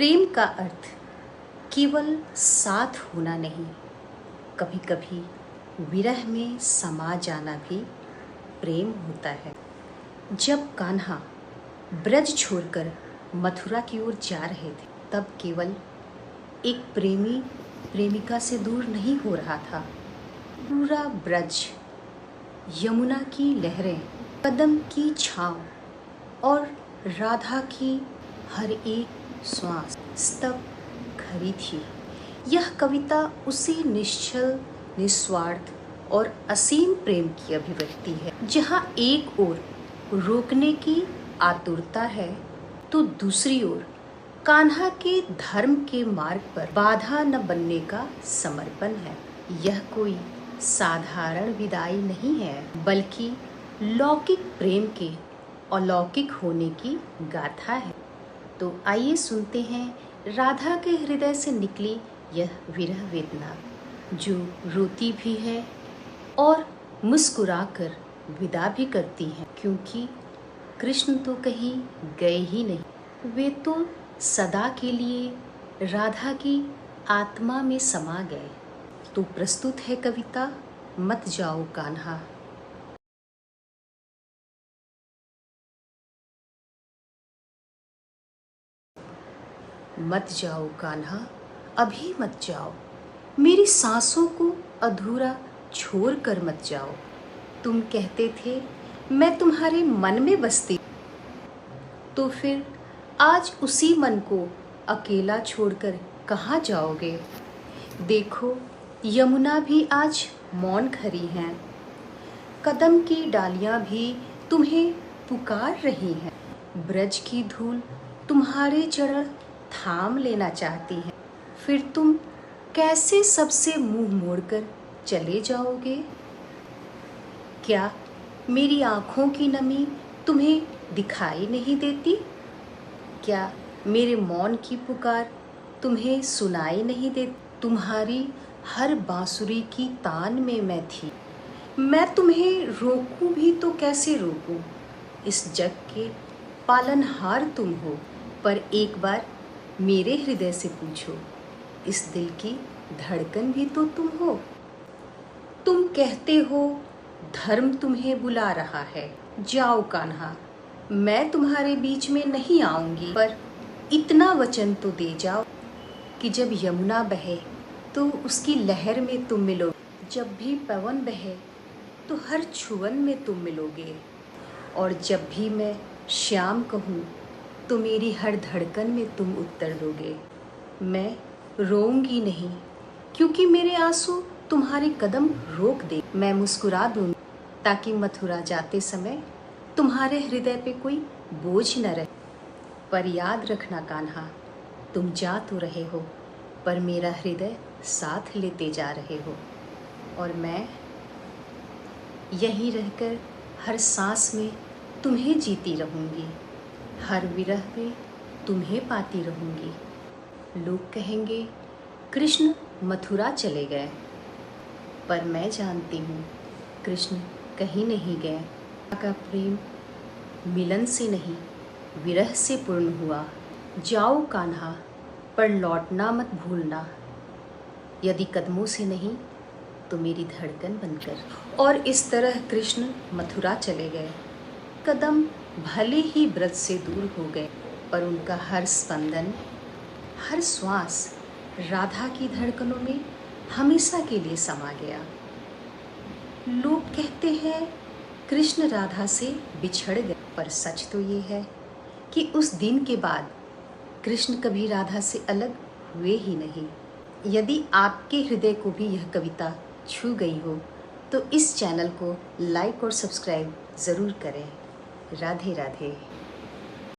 प्रेम का अर्थ केवल साथ होना नहीं, कभी कभी विरह में समा जाना भी प्रेम होता है। जब कान्हा ब्रज छोड़कर मथुरा की ओर जा रहे थे, तब केवल एक प्रेमी प्रेमिका से दूर नहीं हो रहा था। पूरा ब्रज, यमुना की लहरें, कदम की छाँव और राधा की हर एक श्वास स्तब्ध खड़ी थी। यह कविता उसी निश्चल, निस्वार्थ और असीम प्रेम की अभिव्यक्ति है, जहाँ एक ओर रोकने की आतुरता है तो दूसरी ओर कान्हा के धर्म के मार्ग पर बाधा न बनने का समर्पण है। यह कोई साधारण विदाई नहीं है, बल्कि लौकिक प्रेम के अलौकिक होने की गाथा है। तो आइए सुनते हैं राधा के हृदय से निकली यह विरह वेदना, जो रोती भी है और मुस्कुराकर विदा भी करती है, क्योंकि कृष्ण तो कहीं गए ही नहीं, वे तो सदा के लिए राधा की आत्मा में समा गए। तो प्रस्तुत है कविता मत जाओ कान्हा। मत जाओ कान्हा, अभी मत जाओ, मेरी सांसों को अधूरा छोड़ कर मत जाओ। तुम कहते थे मैं तुम्हारे मन में बसती, तो फिर आज उसी मन को अकेला छोड़कर कहाँ जाओगे। देखो यमुना भी आज मौन खड़ी हैं, कदम की डालियाँ भी तुम्हें पुकार रही हैं। ब्रज की धूल तुम्हारे चरण थाम लेना चाहती है, फिर तुम कैसे सबसे मुंह मोड़कर चले जाओगे। क्या मेरी आँखों की नमी तुम्हें दिखाई नहीं देती? क्या मेरे मौन की पुकार तुम्हें सुनाई नहीं देती? तुम्हारी हर बांसुरी की तान में मैं थी, मैं तुम्हें रोकूं भी तो कैसे रोकूं। इस जग के पालनहार तुम हो, पर एक बार मेरे हृदय से पूछो, इस दिल की धड़कन भी तो तुम हो। तुम कहते हो धर्म तुम्हें बुला रहा है, जाओ कान्हा, मैं तुम्हारे बीच में नहीं आऊंगी, पर इतना वचन तो दे जाओ कि जब यमुना बहे तो उसकी लहर में तुम मिलो, जब भी पवन बहे तो हर छुअन में तुम मिलोगे, और जब भी मैं श्याम कहूँ तो मेरी हर धड़कन में तुम उत्तर दोगे। मैं रोऊंगी नहीं, क्योंकि मेरे आंसू तुम्हारे कदम रोक दे। मैं मुस्कुरा दूंगी ताकि मथुरा जाते समय तुम्हारे हृदय पे कोई बोझ न रहे। पर याद रखना कान्हा, तुम जा तो रहे हो, पर मेरा हृदय साथ लेते जा रहे हो, और मैं यहीं रहकर हर सांस में तुम्हें जीती रहूँगी, हर विरह में तुम्हें पाती रहूँगी। लोग कहेंगे कृष्ण मथुरा चले गए, पर मैं जानती हूँ कृष्ण कहीं नहीं गए। का प्रेम मिलन से नहीं, विरह से पूर्ण हुआ। जाओ कान्हा, पर लौटना मत भूलना, यदि कदमों से नहीं तो मेरी धड़कन बनकर। और इस तरह कृष्ण मथुरा चले गए। कदम भले ही ब्रज से दूर हो गए, पर उनका हर स्पंदन, हर श्वास राधा की धड़कनों में हमेशा के लिए समा गया। लोग कहते हैं कृष्ण राधा से बिछड़ गए, पर सच तो ये है कि उस दिन के बाद कृष्ण कभी राधा से अलग हुए ही नहीं। यदि आपके हृदय को भी यह कविता छू गई हो तो इस चैनल को लाइक और सब्सक्राइब ज़रूर करें। राधे राधे।